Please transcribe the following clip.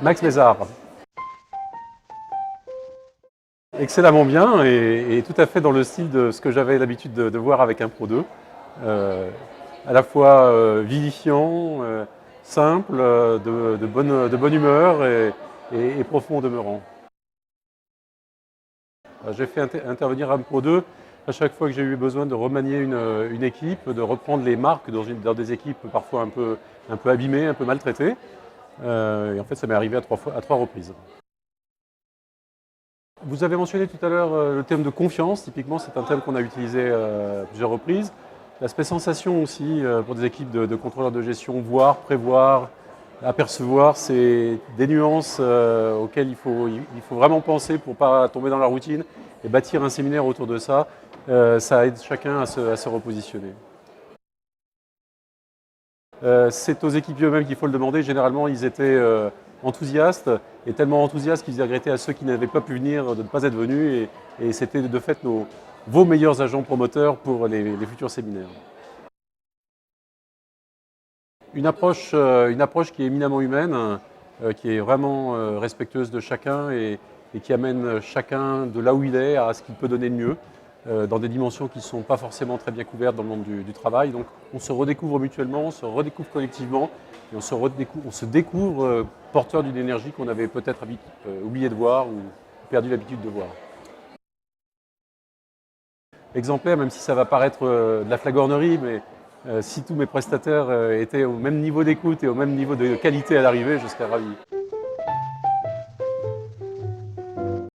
Max Mézard. Excellemment bien et tout à fait dans le style de ce que j'avais l'habitude de voir avec un Pro 2. À la fois vivifiant, simple, de bonne humeur et profond au demeurant. J'ai fait intervenir un Pro 2 à chaque fois que j'ai eu besoin de remanier une équipe, de reprendre les marques dans des équipes parfois un peu abîmées, un peu maltraitées. Et en fait, ça m'est arrivé à trois reprises. Vous avez mentionné tout à l'heure le thème de confiance. Typiquement, c'est un thème qu'on a utilisé à plusieurs reprises. L'aspect sensation aussi, pour des équipes de contrôleurs de gestion, voir, prévoir, apercevoir, c'est des nuances auxquelles il faut vraiment penser pour ne pas tomber dans la routine et bâtir un séminaire autour de ça. Ça aide chacun à se repositionner. C'est aux équipiers eux-mêmes qu'il faut le demander. Généralement, ils étaient enthousiastes et tellement enthousiastes qu'ils regrettaient à ceux qui n'avaient pas pu venir de ne pas être venus. Et c'était de fait vos meilleurs agents promoteurs pour les futurs séminaires. Une approche qui est éminemment humaine, qui est vraiment respectueuse de chacun et qui amène chacun de là où il est à ce qu'il peut donner de mieux, dans des dimensions qui ne sont pas forcément très bien couvertes dans le monde du travail. Donc on se redécouvre mutuellement, on se redécouvre collectivement et on se découvre porteur d'une énergie qu'on avait peut-être oublié de voir ou perdu l'habitude de voir. Exemplaire, même si ça va paraître de la flagornerie, mais si tous mes prestataires étaient au même niveau d'écoute et au même niveau de qualité à l'arrivée, je serais ravi.